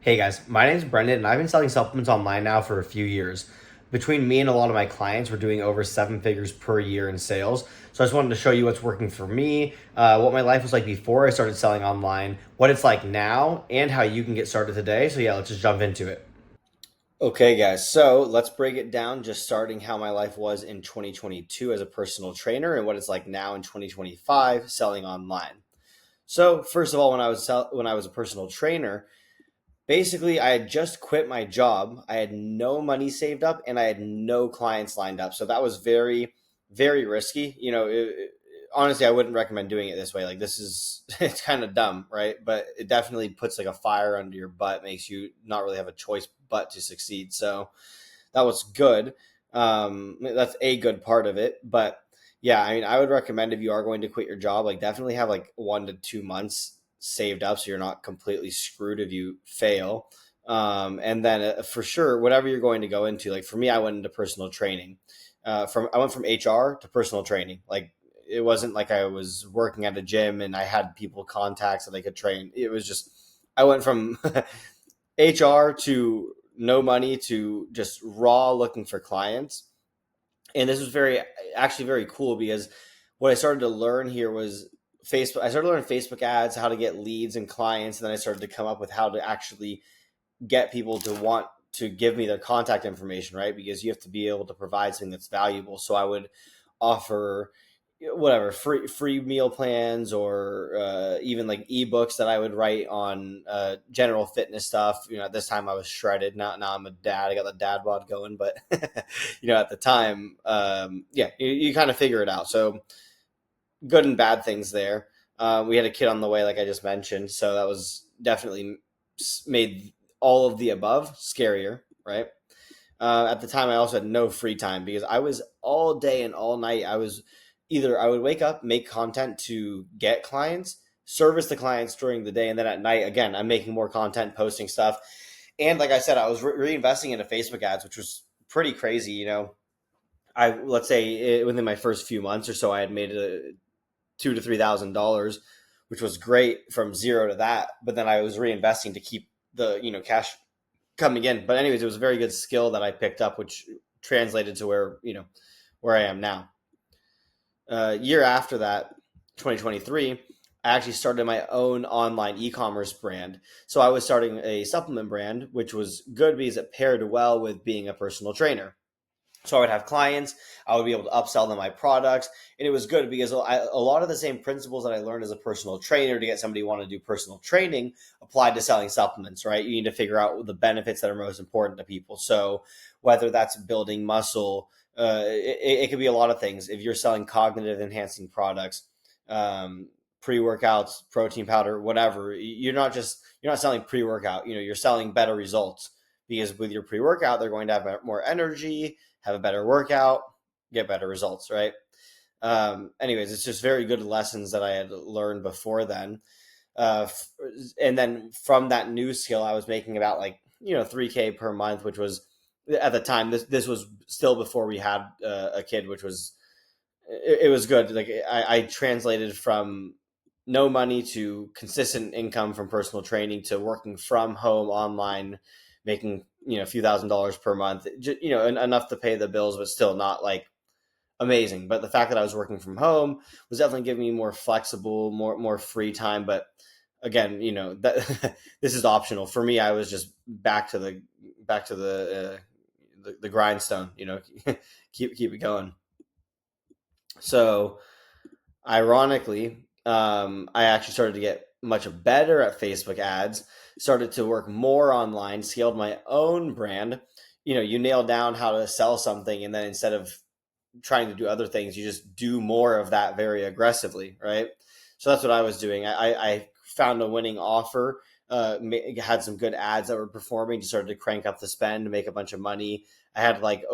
Hey guys, my name is Brenden and I've been selling supplements online now for a few years. Between me and a lot of my clients, we're doing over 7 figures per year in sales. So I just wanted to show you what's working for me, what my life was like before I started selling online, what it's like now, and how you can get started today. So yeah, let's just jump into it. Okay, guys, so let's break it down, just starting how my life was in 2022 as a personal trainer and what it's like now in 2025 selling online. So first of all, when I was a personal trainer, basically, I had just quit my job. I had no money saved up and I had no clients lined up. So that was very, very risky. Honestly, I wouldn't recommend doing it this way. Like, this is, it's kind of dumb, right? But it definitely puts like a fire under your butt, makes you not really have a choice but to succeed. So that was good. That's a good part of it. But yeah, I mean, I would recommend if you are going to quit your job, like definitely have like 1 to 2 months saved up so you're not completely screwed if you fail. And then for sure, whatever you're going to go into, like for me, I went into personal training. I went from HR to personal training. Like it wasn't like I was working at a gym and I had people contacts that I could train. It was just I went from HR to no money to just raw looking for clients. And this was actually very cool because what I started to learn here was Facebook. I started learning Facebook ads, how to get leads and clients. And then I started to come up with how to actually get people to want to give me their contact information, right? Because you have to be able to provide something that's valuable. So I would offer whatever free meal plans or even like ebooks that I would write on general fitness stuff. At this time I was shredded. Now I'm a dad. I got the dad bod going, but at the time, yeah, you kind of figure it out. So good and bad things there. We had a kid on the way, like I just mentioned, so that was definitely made all of the above scarier, right? At the time, I also had no free time because I was all day and all night. I would wake up, make content to get clients, service the clients during the day, and then at night, again, I'm making more content, posting stuff. And like I said, I was reinvesting into Facebook ads, which was pretty crazy. Let's say within my first few months or so, I had made $2,000 to $3,000, which was great from zero to that. But then I was reinvesting to keep the cash coming in. But anyways, it was a very good skill that I picked up, which translated to where I am now. Year after that, 2023, I actually started my own online e-commerce brand. So I was starting a supplement brand, which was good because it paired well with being a personal trainer. So I would have clients, I would be able to upsell them my products, and it was good because a lot of the same principles that I learned as a personal trainer to get somebody to want to do personal training applied to selling supplements, right? You need to figure out the benefits that are most important to people. So whether that's building muscle, it could be a lot of things. If you're selling cognitive enhancing products, pre-workouts, protein powder, whatever, you're not selling pre-workout. You're selling better results because with your pre-workout, they're going to have more energy, have a better workout, get better results, right? Anyways, it's just very good lessons that I had learned before then. Uh, and then from that new skill, I was making about 3K per month, which was at the time. This was still before we had a kid, which was it was good. Like I translated from no money to consistent income from personal training to working from home online, making a few $1,000s per month. Enough to pay the bills, but still not like amazing. But the fact that I was working from home was definitely giving me more flexible, more free time. But again, that this is optional for me. I was just back to the grindstone. Keep it going. So ironically, I actually started to get much better at Facebook ads, started to work more online, scaled my own brand. You nail down how to sell something, and then instead of trying to do other things, you just do more of that very aggressively, right? So that's what I was doing. I found a winning offer, had some good ads that were performing, just started to crank up the spend, make a bunch of money. I had like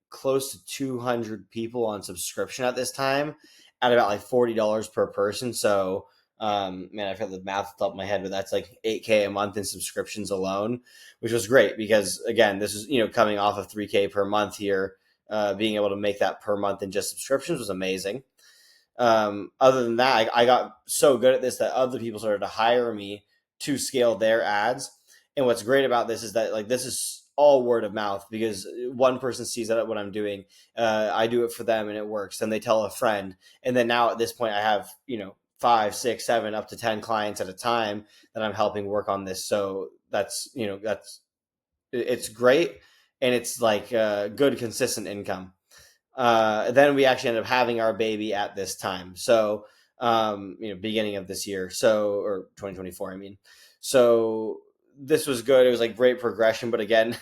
close to 200 people on subscription at this time at about like $40 per person. So, man, I forgot the math off the top of my head, but that's like 8K a month in subscriptions alone, which was great because again, this is, coming off of 3K per month here. Being able to make that per month in just subscriptions was amazing. Other than that, I got so good at this that other people started to hire me to scale their ads. And what's great about this is that like this is all word of mouth because one person sees that what I'm doing, I do it for them and it works. Then they tell a friend, and then now at this point I have 5, 6, 7, up to 10 clients at a time that I'm helping work on this. So that's it's great, and it's like good consistent income. Then we actually ended up having our baby at this time. So, beginning of this year. So, or 2024, I mean. So this was good. It was like great progression. But again,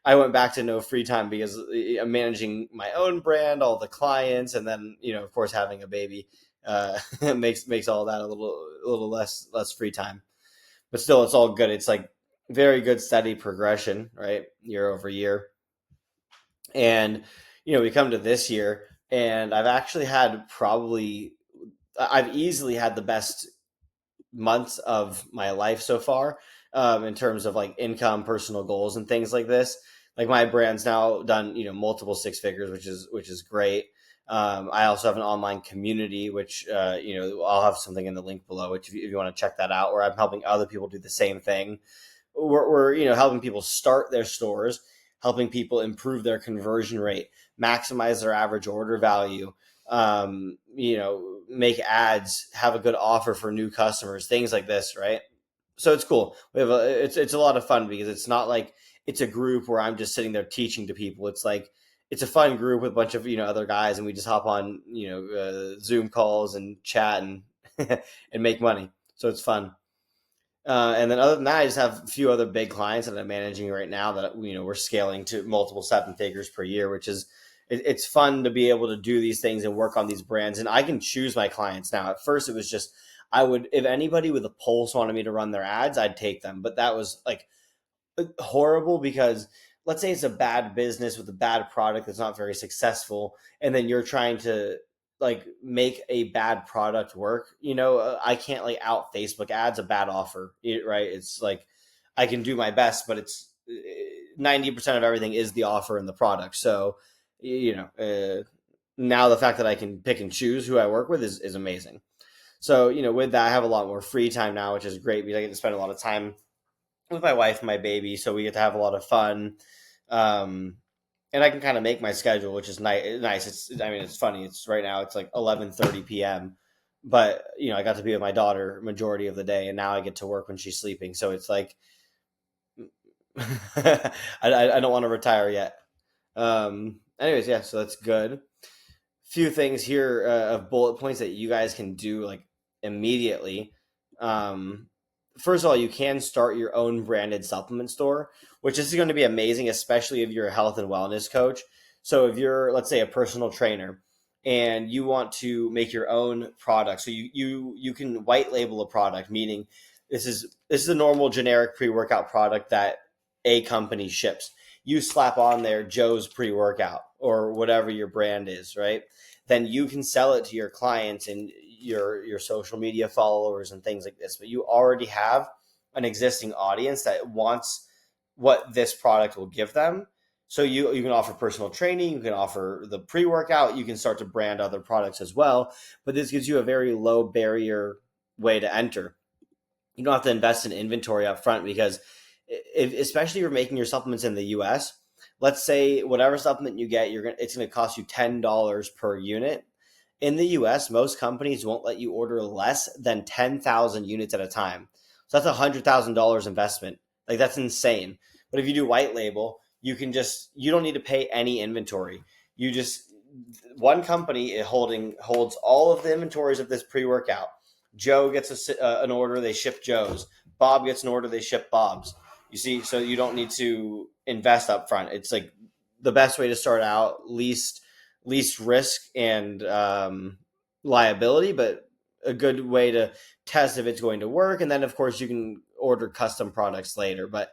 I went back to no free time because I'm managing my own brand, all the clients, and then, of course, having a baby makes all that a little less free time. But still, it's all good. It's like very good, steady progression, right? Year over year. And, we come to this year, and I've easily had the best months of my life so far, in terms of like income, personal goals, and things like this. Like my brand's now done, multiple six figures, which is great. I also have an online community, which, I'll have something in the link below, which if you want to check that out, where I'm helping other people do the same thing. We're helping people start their stores, helping people improve their conversion rate, maximize their average order value, make ads, have a good offer for new customers, things like this, right? So it's cool. It's a lot of fun because it's not like it's a group where I'm just sitting there teaching to people. It's like it's a fun group with a bunch of other guys, and we just hop on Zoom calls and chat and and make money. So it's fun. And then other than that, I just have a few other big clients that I'm managing right now that we're scaling to multiple seven figures per year, which is it's fun to be able to do these things and work on these brands. And I can choose my clients now. At first, it was just if anybody with a pulse wanted me to run their ads, I'd take them. But that was like horrible because let's say it's a bad business with a bad product that's not very successful, and then you're trying to like make a bad product work. I can't like out Facebook ads a bad offer, right? It's like I can do my best, but it's 90% of everything is the offer and the product. So now the fact that I can pick and choose who I work with is amazing. So with that, I have a lot more free time now, which is great because I get to spend a lot of time with my wife and my baby, so we get to have a lot of fun. And I can kind of make my schedule, which is nice. It's funny. It's right now. It's like 11:30 p.m. But I got to be with my daughter majority of the day, and now I get to work when she's sleeping. So it's like I don't want to retire yet. Anyways, yeah. So that's good. Few things here of bullet points that you guys can do like immediately. First of all, you can start your own branded supplement store, which is going to be amazing, especially if you're a health and wellness coach. So if you're, let's say, a personal trainer and you want to make your own product, so you can white label a product, meaning this is a normal generic pre-workout product that a company ships. You slap on there Joe's pre-workout or whatever your brand is, right? Then you can sell it to your clients and your social media followers and things like this. But you already have an existing audience that wants what this product will give them. So you can offer personal training, you can offer the pre-workout, you can start to brand other products as well. But this gives you a very low barrier way to enter. You don't have to invest in inventory up front because especially if you're making your supplements in the US, let's say whatever supplement you get, it's going to cost you $10 per unit. In the US, most companies won't let you order less than 10,000 units at a time. So that's $100,000 investment. Like that's insane. But if you do white label, you don't need to pay any inventory. One company holds all of the inventories of this pre-workout. Joe gets an order, they ship Joe's. Bob gets an order, they ship Bob's. You see, so you don't need to invest up front. It's like the best way to start out, least risk and liability, but a good way to test if it's going to work. And then, of course, you can order custom products later, but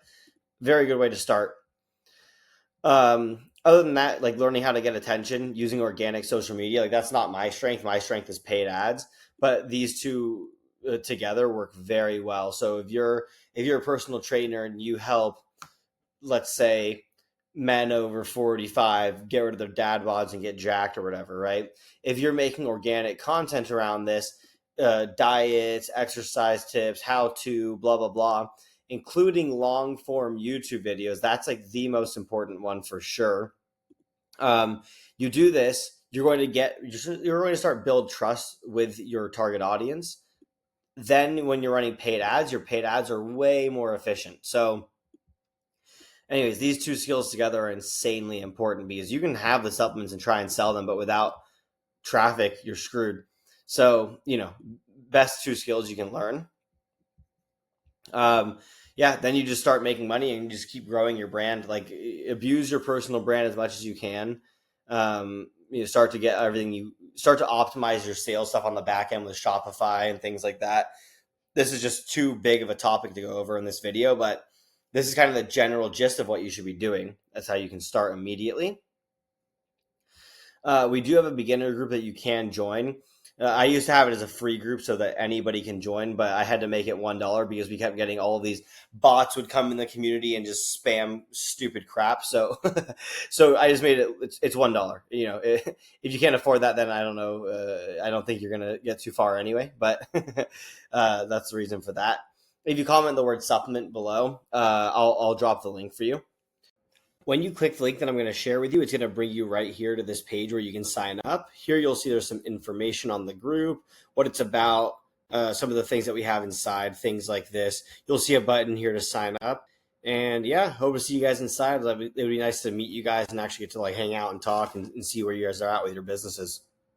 very good way to start. Other than that, like learning how to get attention using organic social media, like that's not my strength. My strength is paid ads, but these two together work very well. So if you're a personal trainer and you help, let's say, men over 45 get rid of their dad bods and get jacked or whatever, right? If you're making organic content around this, diets, exercise tips, how to, blah, blah, blah, including long form YouTube videos. That's like the most important one for sure. You do this, you're going to start build trust with your target audience. Then when you're running paid ads, your paid ads are way more efficient. So anyways, these two skills together are insanely important because you can have the supplements and try and sell them, but without traffic, you're screwed. So, best two skills you can learn. Then you just start making money and just keep growing your brand. Like, abuse your personal brand as much as you can. Start to get everything, you start to optimize your sales stuff on the back end with Shopify and things like that. This is just too big of a topic to go over in this video, but this is kind of the general gist of what you should be doing. That's how you can start immediately. We do have a beginner group that you can join. I used to have it as a free group so that anybody can join, but I had to make it $1 because we kept getting all of these bots would come in the community and just spam stupid crap. So, so I just made it's $1. If you can't afford that, then I don't know. I don't think you're gonna get too far anyway. But that's the reason for that. If you comment the word supplement below, I'll drop the link for you. When you click the link that I'm going to share with you, it's going to bring you right here to this page where you can sign up. Here you'll see there's some information on the group, what it's about, some of the things that we have inside, things like this. You'll see a button here to sign up. And yeah, hope to see you guys inside. It would be nice to meet you guys and actually get to hang out and talk and see where you guys are at with your businesses.